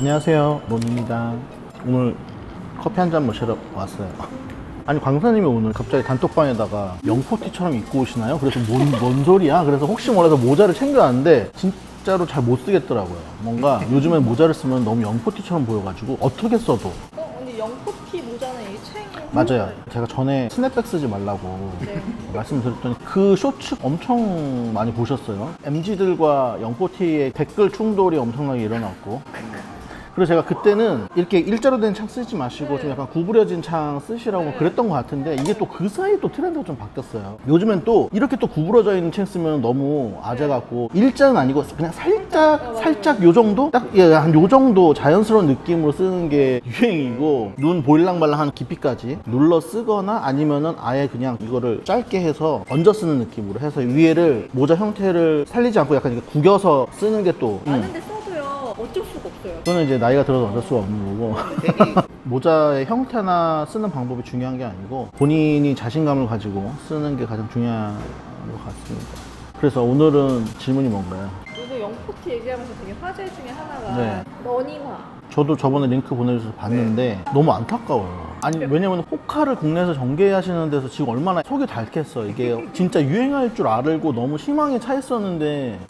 안녕하세요, 론입니다. 오늘 커피 한 잔 마시러 왔어요. 아니, 광사님이 오늘 갑자기 단톡방에다가 영포티처럼 입고 오시나요? 그래서 뭔 소리야? 그래서 혹시 몰라서 모자를 챙겨왔는데 진짜로 잘 못 쓰겠더라고요. 뭔가 요즘엔 모자를 쓰면 너무 영포티처럼 보여가지고 어떻게 써도. 근데 영포티 모자는 이 챙이 맞아요. 제가 전에 스냅백 쓰지 말라고 네. 말씀드렸더니 그 쇼츠 엄청 많이 보셨어요. MZ들과 영포티의 댓글 충돌이 엄청나게 일어났고, 그래서 제가 그때는 이렇게 일자로 된 창 쓰지 마시고 좀 약간 구부려진 창 쓰시라고 그랬던 것 같은데, 이게 또 그 사이 또 트렌드가 좀 바뀌었어요. 요즘엔 또 이렇게 또 구부러져 있는 창 쓰면 너무 아재 같고, 일자는 아니고 그냥 살짝 요 정도? 딱 한 요 정도 자연스러운 느낌으로 쓰는 게 유행이고, 눈 보일랑말랑한 깊이까지 눌러 쓰거나 아니면은 아예 그냥 이거를 짧게 해서 얹어 쓰는 느낌으로 해서 위에를 모자 형태를 살리지 않고 약간 이렇게 구겨서 쓰는 게 또 많은데 써도요 어쩔 수가 없어요. 그거는 이제 나이가 들어서 어쩔 수가 없는 거고 모자의 형태나 쓰는 방법이 중요한 게 아니고 본인이 자신감을 가지고 쓰는 게 가장 중요한 것 같습니다. 그래서 오늘은 질문이 뭔가요? 요새 영포티 얘기하면서 되게 화제 중에 하나가 네. 러닝화. 저도 저번에 링크 보내주셔서 봤는데 너무 안타까워요. 아니, 왜냐면 호카를 국내에서 전개하시는 데서 지금 얼마나 속이 닳겠어. 이게 진짜 유행할 줄 알고 너무 희망에 차 있었는데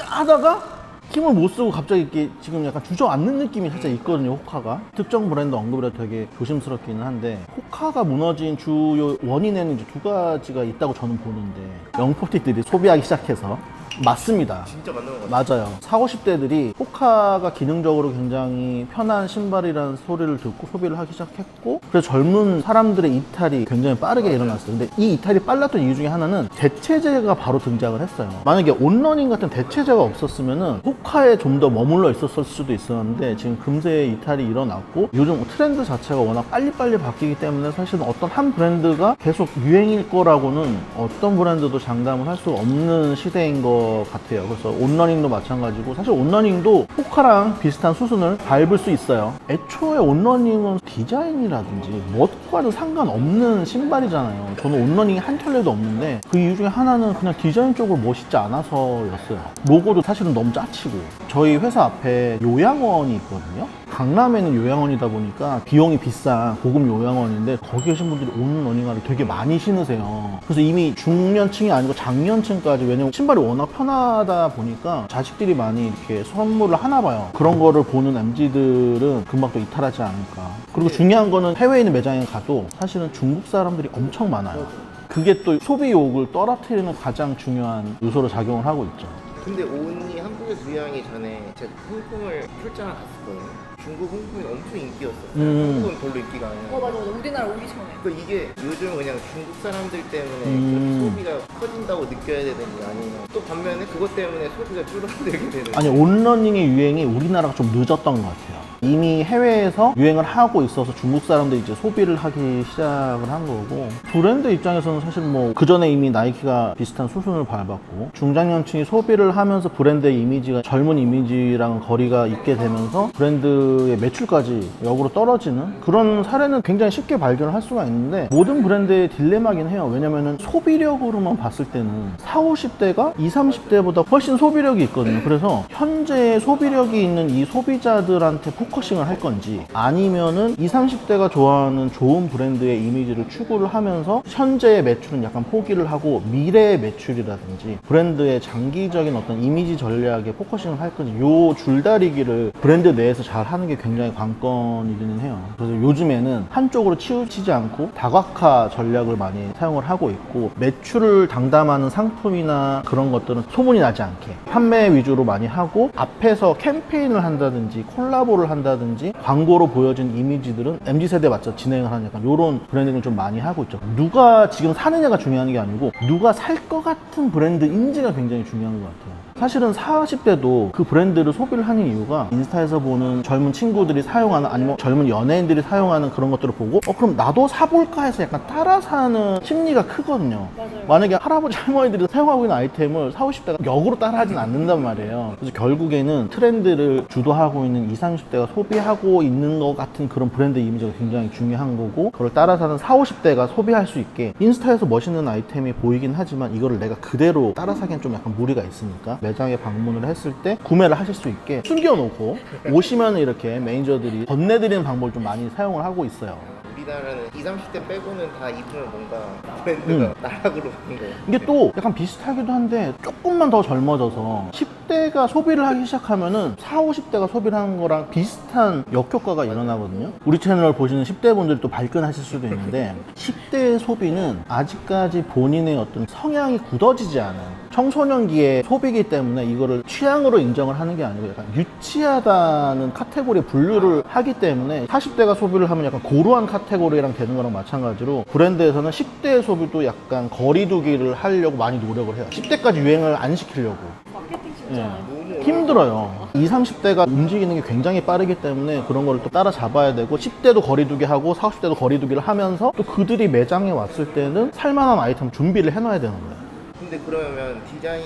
하다가 힘을 못 쓰고 갑자기 이렇게 지금 약간 주저앉는 느낌이 살짝 있거든요, 호카가. 특정 브랜드 언급을 해도 되게 조심스럽기는 한데, 호카가 무너진 주요 원인에는 이제 두 가지가 있다고 저는 보는데, 영포티들이 소비하기 시작해서 맞습니다. 진짜 맞는 것 같아요. 맞아요. 40, 50대들이 호카가 기능적으로 굉장히 편한 신발이라는 소리를 듣고 소비를 하기 시작했고, 그래서 젊은 사람들의 이탈이 굉장히 빠르게 일어났어요. 근데 이 이탈이 빨랐던 이유 중에 하나는 대체제가 바로 등장을 했어요. 만약에 온러닝 같은 대체제가 없었으면은 호카에 좀 더 머물러 있었을 수도 있었는데, 지금 금세 이탈이 일어났고, 요즘 트렌드 자체가 워낙 빨리빨리 바뀌기 때문에 사실은 어떤 한 브랜드가 계속 유행일 거라고는 어떤 브랜드도 장담을 할 수 없는 시대인 것 같아요. 그래서 온러닝도 마찬가지고, 사실 온러닝도 호카랑 비슷한 수순을 밟을 수 있어요. 애초에 온러닝은 디자인이라든지 무엇과도 상관없는 신발이잖아요. 저는 온러닝이 한 켤레도 없는데 그 이유 중에 하나는 그냥 디자인 쪽으로 멋있지 않아서였어요. 로고도 사실은 너무 짜치고. 저희 회사 앞에 요양원이 있거든요. 강남에는 요양원이다 보니까 비용이 비싼 고급 요양원인데, 거기 계신 분들이 온러닝화를 되게 많이 신으세요. 그래서 이미 중년층이 아니고 장년층까지, 왜냐면 신발이 워낙 편하다 보니까 자식들이 많이 이렇게 선물을 하나 봐요. 그런 거를 보는 MZ들은 금방 또 이탈하지 않을까. 그리고 중요한 거는 해외에 있는 매장에 가도 사실은 중국 사람들이 엄청 많아요. 그게 또 소비욕을 떨어뜨리는 가장 중요한 요소로 작용을 하고 있죠. 근데 온이 한국에서 유행하기 전에 제가 홍콩을 출장을 갔었거든요. 중국 홍콩이 엄청 인기였어요. 한국은 별로 인기가 아니에요. 맞아. 우리나라 오기 전에. 그러니까 이게 요즘 그냥 중국 사람들 때문에 그렇게 소비가 커진다고 느껴야 되는지, 아니면 또 반면에 그것 때문에 소비가 줄어들게 되는지. 아니, 온러닝의 유행이 우리나라가 좀 늦었던 것 같아요. 이미 해외에서 유행을 하고 있어서 중국 사람들이 이제 소비를 하기 시작을 한 거고, 브랜드 입장에서는 사실 뭐 그전에 이미 나이키가 비슷한 수순을 밟았고, 중장년층이 소비를 하면서 브랜드의 이미지가 젊은 이미지랑 거리가 있게 되면서 브랜드의 매출까지 역으로 떨어지는 그런 사례는 굉장히 쉽게 발견을 할 수가 있는데, 모든 브랜드의 딜레마긴 해요. 왜냐면은 소비력으로만 봤을 때는 40, 50대가 20, 30대보다 훨씬 소비력이 있거든요. 그래서 현재 소비력이 있는 이 소비자들한테 포커싱을 할 건지, 아니면은 20, 30대가 좋아하는 좋은 브랜드의 이미지를 추구를 하면서 현재의 매출은 약간 포기를 하고 미래의 매출이라든지 브랜드의 장기적인 어떤 이미지 전략에 포커싱을 할 건지, 요 줄다리기를 브랜드 내에서 잘 하는 게 굉장히 관건이기는 해요. 그래서 요즘에는 한쪽으로 치우치지 않고 다각화 전략을 많이 사용을 하고 있고, 매출을 당담하는 상품이나 그런 것들은 소문이 나지 않게 판매 위주로 많이 하고, 앞에서 캠페인을 한다든지 콜라보를 한다든지 광고로 보여진 이미지들은 MZ세대에 맞춰 진행을 하는 약간 요런 브랜딩을 좀 많이 하고 있죠. 누가 지금 사느냐가 중요한 게 아니고 누가 살 것 같은 브랜드인지가 굉장히 중요한 것 같아요. 사실은 40, 50대도 그 브랜드를 소비를 하는 이유가 인스타에서 보는 젊은 친구들이 사용하는, 아니면 젊은 연예인들이 사용하는 그런 것들을 보고 그럼 나도 사볼까 해서 약간 따라 사는 심리가 크거든요. 맞아요. 만약에 할아버지 할머니들이 사용하고 있는 아이템을 40, 50대가 역으로 따라 하진 않는단 말이에요. 그래서 결국에는 트렌드를 주도하고 있는 20, 30대가 소비하고 있는 것 같은 그런 브랜드 이미지가 굉장히 중요한 거고, 그걸 따라 사는 40, 50대가 소비할 수 있게 인스타에서 멋있는 아이템이 보이긴 하지만 이거를 내가 그대로 따라 사기엔 좀 약간 무리가 있으니까 매장에 방문을 했을 때 구매를 하실 수 있게 숨겨놓고 오시면 이렇게 매니저들이 건네드리는 방법을 좀 많이 사용을 하고 있어요. 우리나라는 20, 30대 빼고는 다 입으면 뭔가 브랜드가 나락으로 가는 거예요. 이게 또 약간 비슷하기도 한데 조금만 더 젊어져서 10대가 소비를 하기 시작하면은 40, 50대가 소비를 하는 거랑 비슷한 역효과가 일어나거든요. 우리 채널을 보시는 10대 분들이 또 발끈하실 수도 있는데 10대의 소비는 아직까지 본인의 어떤 성향이 굳어지지 않은 청소년기의 소비이기 때문에 이거를 취향으로 인정을 하는 게 아니고 약간 유치하다는 카테고리에 분류를 하기 때문에 40대가 소비를 하면 약간 고루한 카테고리랑 되는 거랑 마찬가지로 브랜드에서는 10대의 소비도 약간 거리두기를 하려고 많이 노력을 해요. 10대까지 유행을 안 시키려고. 마케팅 진짜 힘들어요. 20, 30대가 움직이는 게 굉장히 빠르기 때문에 그런 거를 또 따라잡아야 되고 10대도 거리두기 하고 40, 50대도 거리두기를 하면서 또 그들이 매장에 왔을 때는 살만한 아이템 준비를 해놔야 되는 거예요. 근데 그러면 디자인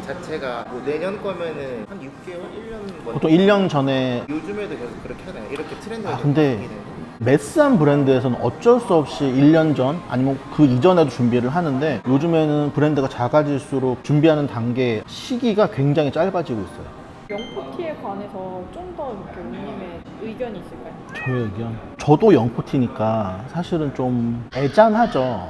자체가 뭐 내년 거면은 한 6개월, 1년 보통 1년 전에 요즘에도 계속 그렇게 하나요? 이렇게 트렌드가 계속 근데 바뀌는 매스한 브랜드에서는 어쩔 수 없이 1년 전 아니면 그 이전에도 준비를 하는데 요즘에는 브랜드가 작아질수록 준비하는 단계 시기가 굉장히 짧아지고 있어요. 영포티에 관해서 좀 더 이렇게 우님의 의견이 있을까요? 저의 의견? 저도 영포티니까 사실은 좀 애잔하죠.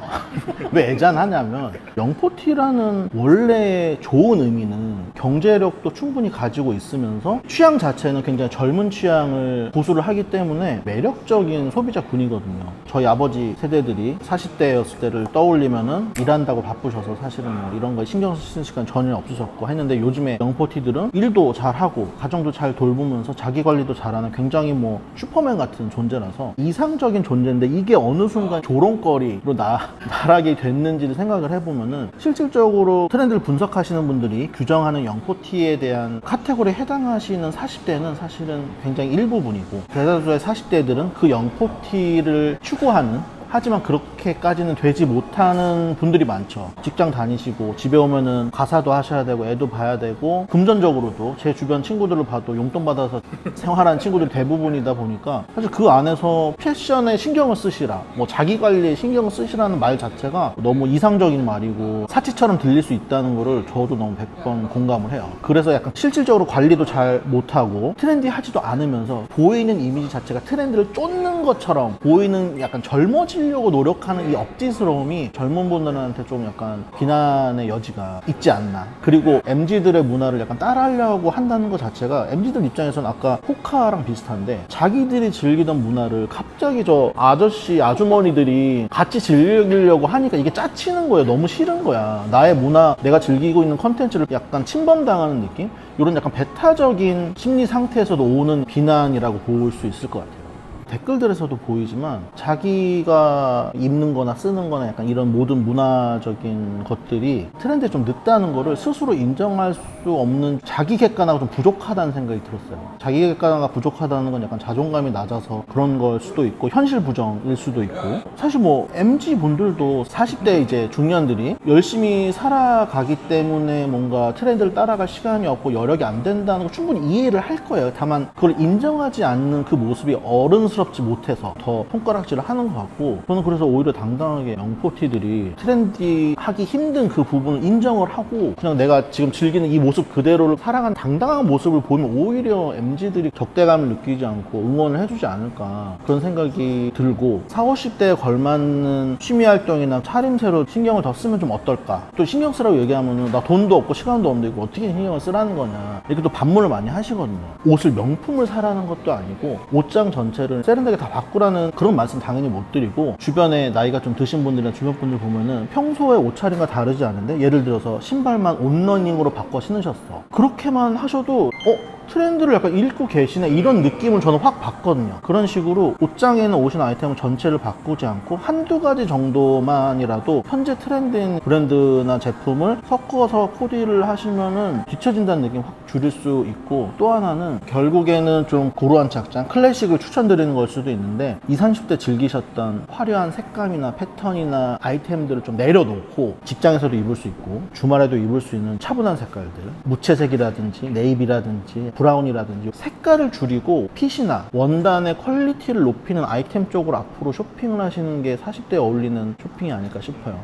왜 애잔하냐면 영포티라는 원래 좋은 의미는 경제력도 충분히 가지고 있으면서 취향 자체는 굉장히 젊은 취향을 고수를 하기 때문에 매력적인 소비자군이거든요. 저희 아버지 세대들이 40대였을 때를 떠올리면은 일한다고 바쁘셔서 사실은 뭐 이런 거에 신경 쓰시는 시간 전혀 없으셨고 했는데 요즘에 영포티들은 일도 잘하고 가정도 잘 돌보면서 자기 관리도 잘하는 굉장히 뭐 슈퍼맨 같은 존재라서 이상적인 존재인데 이게 어느 순간 조롱거리로 나락이 됐는지를 생각을 해보면은 실질적으로 트렌드를 분석하시는 분들이 규정하는 영포티에 대한 카테고리에 해당하시는 40대는 사실은 굉장히 일부분이고 대다수의 40대들은 그 영포티를 추구하는 하지만 그렇게까지는 되지 못하는 분들이 많죠. 직장 다니시고 집에 오면은 가사도 하셔야 되고 애도 봐야 되고 금전적으로도 제 주변 친구들을 봐도 용돈 받아서 생활하는 친구들이 대부분이다 보니까 사실 그 안에서 패션에 신경을 쓰시라 뭐 자기 관리에 신경을 쓰시라는 말 자체가 너무 이상적인 말이고 사치처럼 들릴 수 있다는 거를 저도 너무 100번 공감을 해요. 그래서 약간 실질적으로 관리도 잘 못하고 트렌디하지도 않으면서 보이는 이미지 자체가 트렌드를 쫓는 것처럼 보이는 약간 젊어지려고 노력하는 이 억지스러움이 젊은 분들한테 좀 약간 비난의 여지가 있지 않나. 그리고 MZ들의 문화를 약간 따라하려고 한다는 것 자체가 MZ들 입장에서는 아까 호카랑 비슷한데 자기들이 즐기던 문화를 갑자기 저 아저씨 아주머니들이 같이 즐기려고 하니까 이게 짜치는 거예요. 너무 싫은 거야. 나의 문화, 내가 즐기고 있는 컨텐츠를 약간 침범당하는 느낌? 이런 약간 배타적인 심리 상태에서도 오는 비난이라고 볼 수 있을 것 같아요. 댓글들에서도 보이지만 자기가 입는 거나 쓰는 거나 약간 이런 모든 문화적인 것들이 트렌드에 좀 늦다는 거를 스스로 인정할 수 없는 자기 객관화가 좀 부족하다는 생각이 들었어요. 자기 객관화가 부족하다는 건 약간 자존감이 낮아서 그런 걸 수도 있고 현실 부정일 수도 있고 사실 뭐 MZ 분들도 40대 이제 중년들이 열심히 살아가기 때문에 뭔가 트렌드를 따라갈 시간이 없고 여력이 안 된다는 거 충분히 이해를 할 거예요. 다만 그걸 인정하지 않는 그 모습이 어른스럽지 못해서 더 손가락질을 하는 것 같고 저는 그래서 오히려 당당하게 영포티들이 트렌디하기 힘든 그 부분을 인정을 하고 그냥 내가 지금 즐기는 이 모습 그대로를 살아가는 당당한 모습을 보면 오히려 MZ들이 적대감을 느끼지 않고 응원을 해주지 않을까 그런 생각이 들고 40, 50대에 걸맞는 취미활동이나 차림새로 신경을 더 쓰면 좀 어떨까. 또 신경 쓰라고 얘기하면 나 돈도 없고 시간도 없는데 이거 어떻게 신경을 쓰라는 거냐 이렇게 또 반문을 많이 하시거든요. 옷을 명품을 사라는 것도 아니고 옷장 전체를 세련되게 다 바꾸라는 그런 말씀 당연히 못 드리고 주변에 나이가 좀 드신 분들이나 주변 분들 보면은 평소에 옷차림과 다르지 않은데 예를 들어서 신발만 온러닝으로 바꿔 신으셨어. 그렇게만 하셔도 트렌드를 약간 읽고 계시네 이런 느낌을 저는 확 받거든요. 그런 식으로 옷장에는 오신 아이템을 전체를 바꾸지 않고 한두 가지 정도만이라도 현재 트렌드인 브랜드나 제품을 섞어서 코디를 하시면은 뒤처진다는 느낌 확 줄일 수 있고 또 하나는 결국에는 좀 고루한 착장 클래식을 추천드리는 걸 수도 있는데 20, 30대 즐기셨던 화려한 색감이나 패턴이나 아이템들을 좀 내려놓고 직장에서도 입을 수 있고 주말에도 입을 수 있는 차분한 색깔들 무채색이라든지 네이비라든지 브라운이라든지 색깔을 줄이고 핏이나 원단의 퀄리티를 높이는 아이템 쪽으로 앞으로 쇼핑을 하시는 게 40대에 어울리는 쇼핑이 아닐까 싶어요.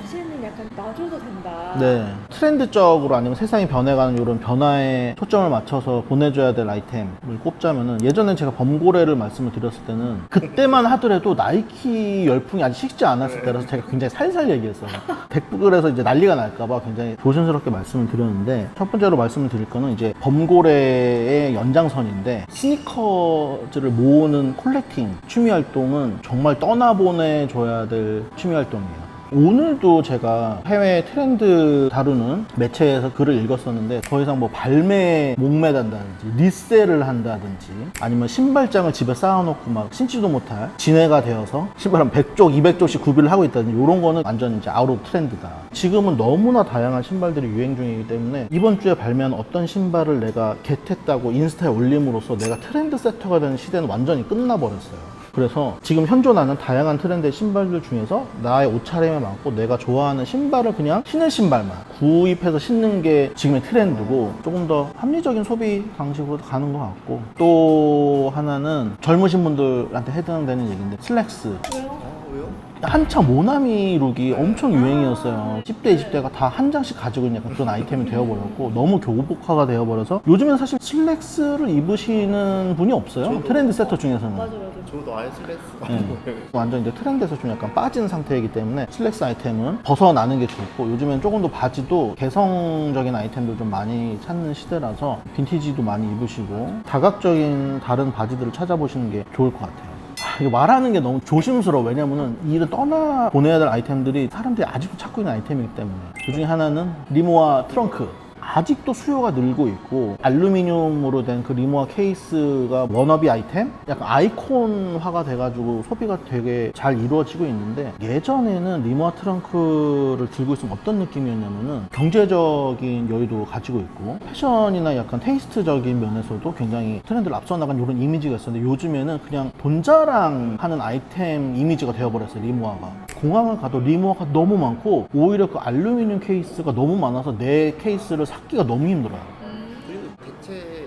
이제는 약간 놔줘도 된다. 네. 트렌드적으로 아니면 세상이 변해가는 이런 변화에 초점을 맞춰서 보내줘야 될 아이템을 꼽자면은 예전에 제가 범고래를 말씀을 드렸을 때는 그때만 하더라도 나이키 열풍이 아직 식지 않았을 때라서 제가 굉장히 살살 얘기했어요. 댓글에서 이제 난리가 날까봐 굉장히 조심스럽게 말씀을 드렸는데 첫 번째로 말씀을 드릴 거는 이제 범고래의 연장선인데 스니커즈를 모으는 콜렉팅 취미 활동은 정말 떠나보내줘야 될 취미 활동이에요. 오늘도 제가 해외 트렌드 다루는 매체에서 글을 읽었었는데 더 이상 뭐 발매에 목매단다든지 리셀을 한다든지 아니면 신발장을 집에 쌓아놓고 막 신지도 못할 진해가 되어서 신발 한 100쪽, 200쪽씩 구비를 하고 있다든지 이런 거는 완전 이제 아웃 오브 트렌드다. 지금은 너무나 다양한 신발들이 유행 중이기 때문에 이번 주에 발매한 어떤 신발을 내가 겟했다고 인스타에 올림으로써 내가 트렌드 세터가 되는 시대는 완전히 끝나버렸어요. 그래서 지금 현존하는 다양한 트렌드의 신발들 중에서 나의 옷차림에 맞고 내가 좋아하는 신발을 그냥 신을 신발만 구입해서 신는 게 지금의 트렌드고 조금 더 합리적인 소비 방식으로 가는 것 같고 또 하나는 젊으신 분들한테 해당되는 얘기인데 슬랙스. 왜요? 한창 모나미 룩이 엄청 유행이었어요. 10대, 20대가 다 한 장씩 가지고 있는 약간 그런 아이템이 되어버렸고 너무 교복화가 되어버려서 요즘엔 사실 슬랙스를 입으시는 분이 없어요. 트렌드 세터 중에서는. 맞아. 저도 아예 슬랙스가 네. 완전 이제 트렌드에서 좀 약간 빠진 상태이기 때문에 슬랙스 아이템은 벗어나는 게 좋고 요즘엔 조금 더 바지도 개성적인 아이템들 좀 많이 찾는 시대라서 빈티지도 많이 입으시고 다각적인 다른 바지들을 찾아보시는 게 좋을 것 같아요. 이거 말하는 게 너무 조심스러워. 왜냐면은 이를 떠나 보내야 될 아이템들이 사람들이 아직도 찾고 있는 아이템이기 때문에 그 중에 하나는 리모아 트렁크. 아직도 수요가 늘고 있고 알루미늄으로 된 그 리모아 케이스가 워너비 아이템? 약간 아이콘화가 돼가지고 소비가 되게 잘 이루어지고 있는데 예전에는 리모아 트렁크를 들고 있으면 어떤 느낌이었냐면은 경제적인 여유도 가지고 있고 패션이나 약간 테이스트적인 면에서도 굉장히 트렌드를 앞서 나간 이런 이미지가 있었는데 요즘에는 그냥 돈 자랑하는 아이템 이미지가 되어버렸어요. 리모아가 공항을 가도 리모아가 너무 많고 오히려 그 알루미늄 케이스가 너무 많아서 내 케이스를 찾기가 너무 힘들어요. 그리고 대체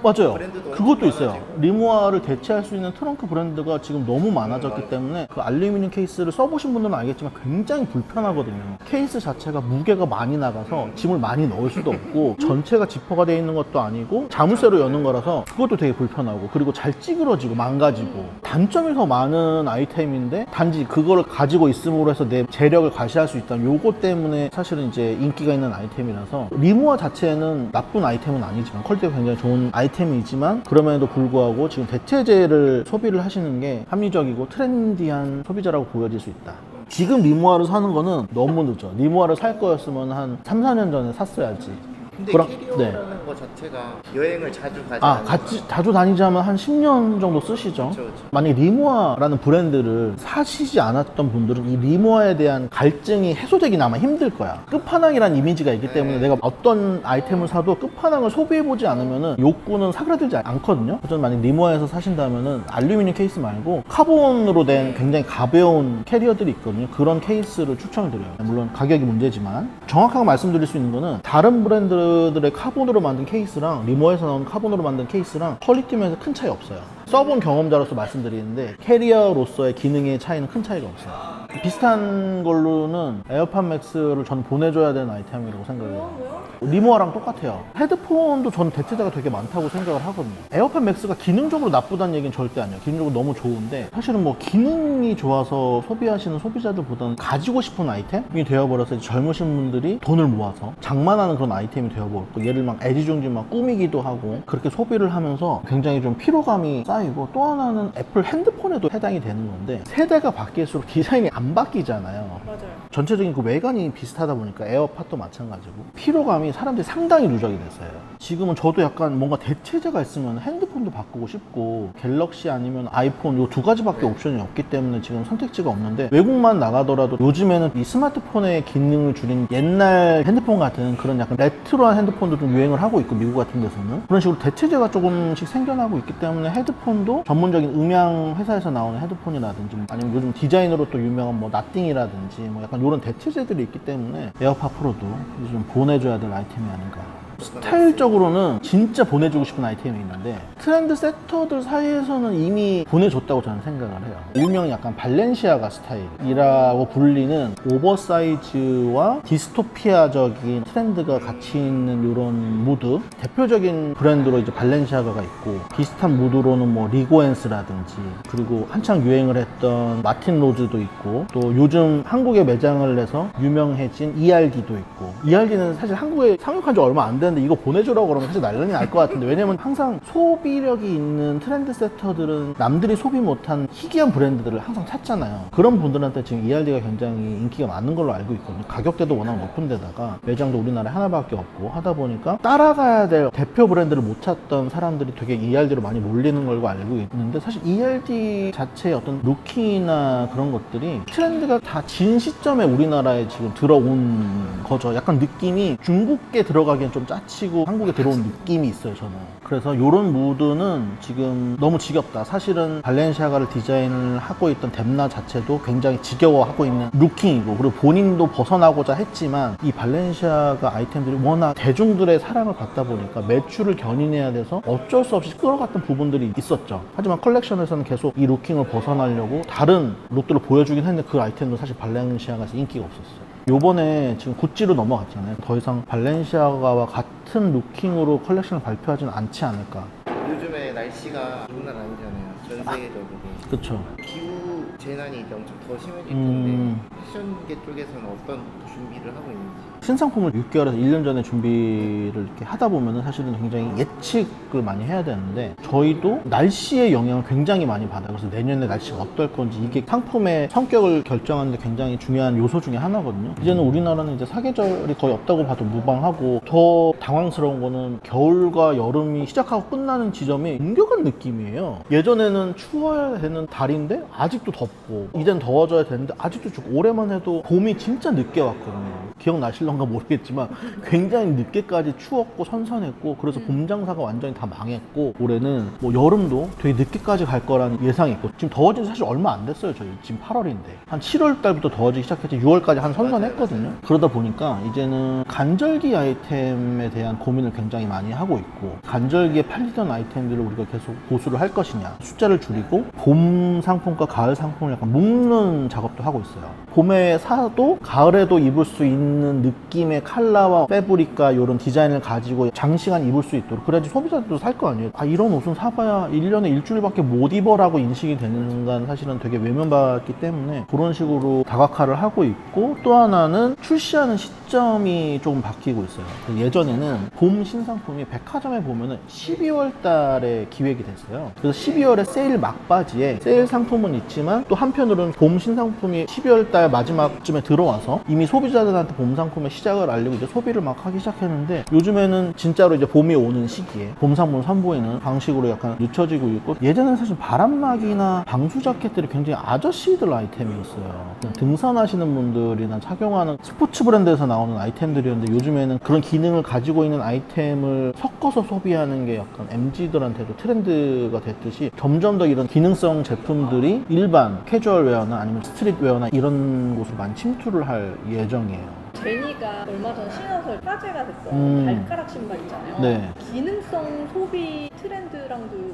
맞아요. 브랜드도 그것도 엄청 있어요. 많아지고. 리모아를 대체할 수 있는 트렁크 브랜드가 지금 너무 많아졌기 때문에 그 알루미늄 케이스를 써보신 분들은 알겠지만 굉장히 불편하거든요. 케이스 자체가 무게가 많이 나가서 짐을 많이 넣을 수도 없고 전체가 지퍼가 되어 있는 것도 아니고 자물쇠로 여는 거라서 그것도 되게 불편하고 그리고 잘 찌그러지고 망가지고 단점이 더 많은 아이템인데 단지 그거를 가지고 있음으로 해서 내 재력을 과시할 수 있다면 요거 때문에 사실은 이제 인기가 있는 아이템이라서 리모아 자체는 나쁜 아이템은 아니지만 퀄리티가 굉장히 좋은 아이템이지만 그럼에도 불구하고 지금 대체재를 소비를 하시는 게 합리적이고 트렌디한 소비자라고 보여질 수 있다. 지금 리모아를 사는 거는 너무 늦어. 리모아를 살 거였으면 한 3, 4년 전에 샀어야지. 근데 그럼- 캐리어라는 거 자체가 여행을 자주 가지 아, 않는 같이 자주 다니자면 한 10년 정도 쓰시죠. 그쵸. 만약에 리모아라는 브랜드를 사시지 않았던 분들은 이 리모아에 대한 갈증이 해소되긴 아마 힘들 거야. 끝판왕이라는 이미지가 있기 때문에 내가 어떤 아이템을 사도 끝판왕을 소비해보지 않으면 욕구는 사그라들지 않거든요. 저는 만약 리모아에서 사신다면 알루미늄 케이스 말고 카본으로 된 굉장히 가벼운 캐리어들이 있거든요. 그런 케이스를 추천을 드려요. 물론 가격이 문제지만 정확하게 말씀드릴 수 있는 거는 다른 브랜드들의 카본으로 만든 케이스랑 리모아에서 나온 카본으로 만든 케이스랑 퀄리티 면에서 큰 차이 없어요. 써본 경험자로서 말씀드리는데 캐리어로서의 기능의 차이는 큰 차이가 없어요. 비슷한 걸로는 에어팟 맥스를 저는 보내줘야 되는 아이템이라고 생각해요. 리모아랑 똑같아요. 헤드폰도 저는 대체재가 되게 많다고 생각을 하거든요. 에어팟 맥스가 기능적으로 나쁘다는 얘기는 절대 아니에요. 기능적으로 너무 좋은데 사실은 뭐 기능이 좋아서 소비하시는 소비자들보다는 가지고 싶은 아이템이 되어버려서 젊으신 분들이 돈을 모아서 장만하는 그런 아이템이 되어버렸고 얘를 막 애지중지 막 꾸미기도 하고 그렇게 소비를 하면서 굉장히 좀 피로감이 쌓이고 또 하나는 애플 핸드폰에도 해당이 되는 건데 세대가 바뀔수록 디자인이 안 바뀌잖아요. 맞아요. 전체적인 그 외관이 비슷하다 보니까 에어팟도 마찬가지고 피로감이 사람들이 상당히 누적이 됐어요. 지금은 저도 약간 뭔가 대체재가 있으면 핸드폰도 바꾸고 싶고 갤럭시 아니면 아이폰 요 두 가지밖에 옵션이 없기 때문에 지금 선택지가 없는데 외국만 나가더라도 요즘에는 이 스마트폰의 기능을 줄인 옛날 핸드폰 같은 그런 약간 레트로한 핸드폰도 좀 유행을 하고 있고 미국 같은 데서는 그런 식으로 대체재가 조금씩 생겨나고 있기 때문에 헤드폰도 전문적인 음향 회사에서 나오는 헤드폰이라든지 아니면 요즘 디자인으로 또 유명한 뭐 나띵이라든지 뭐 약간 이런 대체재들이 있기 때문에 에어팟 프로도 좀 보내줘야 될 아이템이 아닌가 스타일적으로는 진짜 보내주고 싶은 아이템이 있는데 트렌드 세터들 사이에서는 이미 보내줬다고 저는 생각을 해요. 일명 약간 발렌시아가 스타일이라고 불리는 오버사이즈와 디스토피아적인 트렌드가 같이 있는 이런 무드, 대표적인 브랜드로 이제 발렌시아가가 있고 비슷한 무드로는 뭐 리고엔스라든지 그리고 한창 유행을 했던 마틴 로즈도 있고 또 요즘 한국에 매장을 내서 유명해진 ERD도 있고 ERD는 사실 한국에 상륙한 지 얼마 안 됐는데 이거 보내주라고 그러면 사실 난리 날 것 같은데 왜냐면 항상 소비력이 있는 트렌드 세터들은 남들이 소비 못한 희귀한 브랜드들을 항상 찾잖아요. 그런 분들한테 지금 ERD가 굉장히 인기가 많은 걸로 알고 있거든요. 가격대도 워낙 높은 데다가 매장도 우리나라에 하나밖에 없고 하다 보니까 따라가야 될 대표 브랜드를 못 찾던 사람들이 되게 ERD로 많이 몰리는 걸로 알고 있는데 사실 ERD 자체의 어떤 루킹이나 그런 것들이 트렌드가 다 진 시점에 우리나라에 지금 들어온 거죠. 약간 느낌이 중국에 들어가기엔 좀 짜치고 한국에 들어온 느낌이 있어요, 저는. 그래서 이런 무드는 지금 너무 지겹다. 사실은 발렌시아가를 디자인을 하고 있던 뎀나 자체도 굉장히 지겨워하고 있는 루킹이고 그리고 본인도 벗어나고자 했지만 이 발렌시아가 아이템들이 워낙 대중들의 사랑을 받다 보니까 매출을 견인해야 돼서 어쩔 수 없이 끌어갔던 부분들이 있었죠. 하지만 컬렉션에서는 계속 이 루킹을 벗어나려고 다른 룩들을 보여주긴 했는데 그 아이템도 사실 발렌시아가에서 인기가 없었어요. 요번에 지금 구찌로 넘어갔잖아요. 더 이상 발렌시아가와 같은 루킹으로 컬렉션을 발표하지는 않지 않을까. 요즘에 날씨가 장난 아니잖아요. 전 세계적으로. 그쵸. 기후 재난이 이제 엄청 더 심해질 텐데 패션계 쪽에서는 어떤 준비를 하고 있는지. 신상품을 6개월에서 1년 전에 준비를 이렇게 하다 보면은 사실은 굉장히 예측을 많이 해야 되는데 저희도 날씨의 영향을 굉장히 많이 받아요. 그래서 내년에 날씨가 어떨 건지 이게 상품의 성격을 결정하는 데 굉장히 중요한 요소 중에 하나거든요. 이제는 우리나라는 이제 사계절이 거의 없다고 봐도 무방하고 더 당황스러운 거는 겨울과 여름이 시작하고 끝나는 지점이 옮겨간 느낌이에요. 예전에는 추워야 되는 달인데 아직도 덥고 이젠 더워져야 되는데 아직도 춥고 올해만 해도 봄이 진짜 늦게 왔거든요. 기억나실런가 모르겠지만 굉장히 늦게까지 추웠고 선선했고 그래서 봄 장사가 완전히 다 망했고 올해는 뭐 여름도 되게 늦게까지 갈 거라는 예상이 있고 지금 더워진 지 사실 얼마 안 됐어요. 저희 지금 8월인데 한 7월 달부터 더워지기 시작했지 6월까지 한 선선했거든요. 그러다 보니까 이제는 간절기 아이템에 대한 고민을 굉장히 많이 하고 있고 간절기에 팔리던 아이템들을 우리가 계속 보수를 할 것이냐 숫자를 줄이고 봄 상품과 가을 상품을 약간 묶는 작업도 하고 있어요. 봄에 사도 가을에도 입을 수 있는 느낌의 컬러와 패브릭과 이런 디자인을 가지고 장시간 입을 수 있도록 그래야지 소비자들도 살 거 아니에요. 아 이런 옷은 사봐야 1년에 일주일밖에 못 입어라고 인식이 되는 순간 사실은 되게 외면받기 때문에 그런 식으로 다각화를 하고 있고 또 하나는 출시하는 시점이 조금 바뀌고 있어요. 예전에는 봄 신상품이 백화점에 보면은 12월 달에 기획이 됐어요. 그래서 12월에 세일 막바지에 세일 상품은 있지만 또 한편으로는 봄 신상품이 12월 달 마지막쯤에 들어와서 이미 소비자들한테 봄 상품의 시작을 알리고 이제 소비를 막 하기 시작했는데 요즘에는 진짜로 이제 봄이 오는 시기에 봄 상품을 선보이는 방식으로 약간 늦춰지고 있고 예전에는 사실 바람막이나 방수 자켓들이 굉장히 아저씨들 아이템이었어요. 그냥 등산하시는 분들이나 착용하는 스포츠 브랜드에서 나오는 아이템들이었는데 요즘에는 그런 기능을 가지고 있는 아이템을 섞어서 소비하는 게 약간 MZ들한테도 트렌드가 됐듯이 점점 더 이런 기능성 제품들이 일반 캐주얼 웨어나 아니면 스트릿 웨어나 이런 곳으로 많이 침투를 할 예정이에요. 제니가 얼마 전 신어서 화제가 됐던 발가락 신발 있잖아요. 네. 기능성 소비 트렌드랑도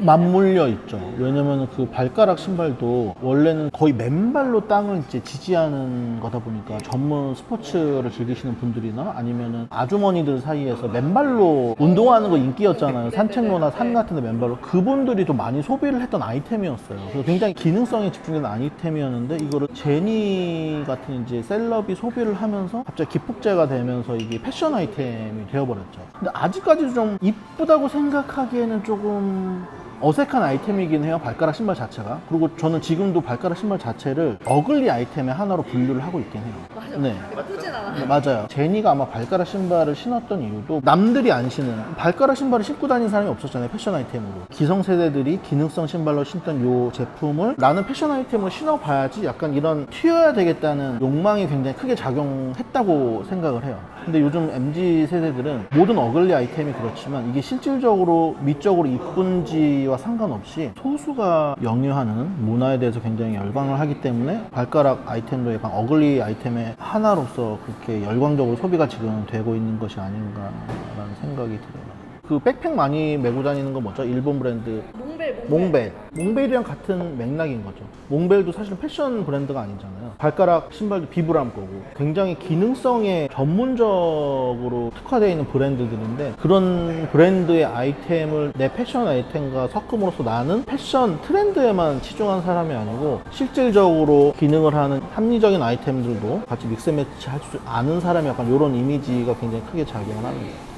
맞물려 있죠. 왜냐면 그 발가락 신발도 원래는 거의 맨발로 땅을 이제 지지하는 거다 보니까 전문 스포츠를 즐기시는 분들이나 아니면은 아주머니들 사이에서 맨발로 운동하는 거 인기였잖아요. 산책로나 산 같은 데 맨발로. 그분들이 좀 많이 소비를 했던 아이템이었어요. 그래서 굉장히 기능성에 집중된 아이템이었는데 이거를 제니 같은 이제 셀럽이 소비를 하면서 갑자기 기폭제가 되면서 이게 패션 아이템이 되어버렸죠. 근데 아직까지도 좀 이쁘다고 생각하기에는 조금 어색한 아이템이긴 해요. 발가락 신발 자체가. 그리고 저는 지금도 발가락 신발 자체를 어글리 아이템의 하나로 분류를 하고 있긴 해요. 맞아. 네. 예쁘진 않아. 네, 맞아요. 제니가 아마 발가락 신발을 신었던 이유도 남들이 안 신은 발가락 신발을 신고 다니는 사람이 없었잖아요. 패션 아이템으로. 기성세대들이 기능성 신발로 신던 이 제품을 나는 패션 아이템으로 신어봐야지 약간 이런 튀어야 되겠다는 욕망이 굉장히 크게 작용했다고 생각을 해요. 근데 요즘 MZ 세대들은 모든 어글리 아이템이 그렇지만 이게 실질적으로 미적으로 이쁜지와 상관없이 소수가 영유하는 문화에 대해서 굉장히 열광을 하기 때문에 발가락 아이템도 약간 어글리 아이템의 하나로서 그 이렇게 열광적으로 소비가 지금 되고 있는 것이 아닌가라는 생각이 들어요. 그 백팩 많이 메고 다니는 거 뭐죠? 일본 브랜드 몽벨. 몽벨이랑 같은 맥락인 거죠. 몽벨도 사실은 패션 브랜드가 아니잖아요. 발가락 신발도 비브람 거고 굉장히 기능성에 전문적으로 특화되어 있는 브랜드들인데 그런 브랜드의 아이템을 내 패션 아이템과 섞음으로써 나는 패션 트렌드에만 치중한 사람이 아니고 실질적으로 기능을 하는 합리적인 아이템들도 같이 믹스매치 할 줄 아는 사람이 약간 이런 이미지가 굉장히 크게 작용을 하는 거예요.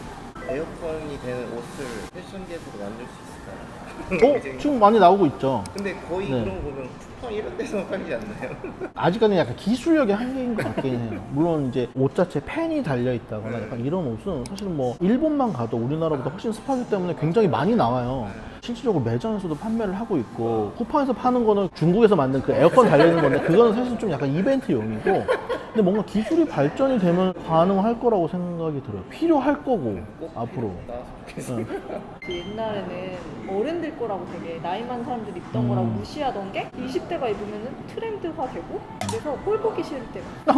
에어컨이 되는 옷을 패션계에서도 만들 수 있을까요? 지금 많이 나오고 있죠. 근데 거의 네. 그런 거 보면 쿠팡 이런 데서 팔지 않나요? 아직까지는 약간 기술력의 한계인 것 같긴 해요. 물론 이제 옷 자체에 펜이 달려있다거나 약간 이런 옷은 사실 뭐 일본만 가도 우리나라보다 훨씬 습하기 때문에 굉장히 많이 나와요. 실질적으로 매장에서도 판매를 하고 있고 쿠팡에서 파는 거는 중국에서 만든 그 에어컨 달려있는 건데 그거는 사실 좀 약간 이벤트용이고 근데 뭔가 기술이 발전이 되면 가능할 거라고 생각이 들어요. 필요할 거고 앞으로. 나왔으면 좋겠어요. 그 옛날에는 어른들 거라고 되게 나이 많은 사람들이 입던 거라고 무시하던 게 20대가 입으면 트렌드화 되고 그래서 꼴 보기 싫을 때가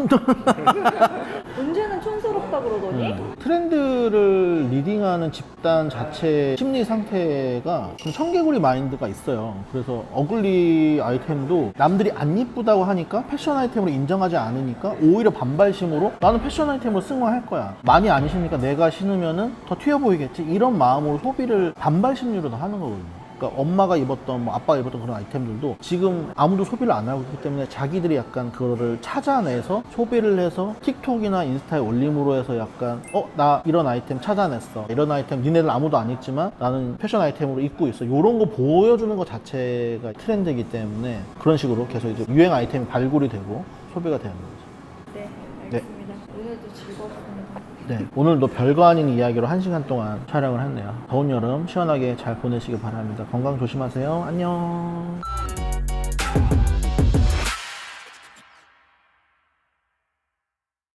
언제는 촌스럽다 그러더니 트렌드를 리딩하는 집단 자체 심리 상태가 좀 청개구리 마인드가 있어요. 그래서 어글리 아이템도 남들이 안 이쁘다고 하니까 패션 아이템으로 인정하지 않으니까 오히려 반발심으로 나는 패션 아이템으로 승화할 거야. 많이 안 신으니까 내가 신으면은 더 튀어 보이겠지. 이런 마음으로 소비를 반발 심리로 다 하는 거거든요. 그러니까 엄마가 입었던 뭐 아빠가 입었던 그런 아이템들도 지금 아무도 소비를 안 하고 있기 때문에 자기들이 약간 그거를 찾아내서 소비를 해서 틱톡이나 인스타에 올림으로 해서 약간 나 이런 아이템 찾아냈어, 이런 아이템 니네들 아무도 안 입지만 나는 패션 아이템으로 입고 있어, 이런 거 보여주는 것 자체가 트렌드이기 때문에 그런 식으로 계속 이제 유행 아이템이 발굴이 되고 소비가 되는 거죠. 네, 알겠습니다. 오늘도 즐거웠습니다. 네, 오늘도 별거 아닌 이야기로 1시간 동안 촬영을 했네요. 더운 여름 시원하게 잘 보내시길 바랍니다. 건강 조심하세요. 안녕.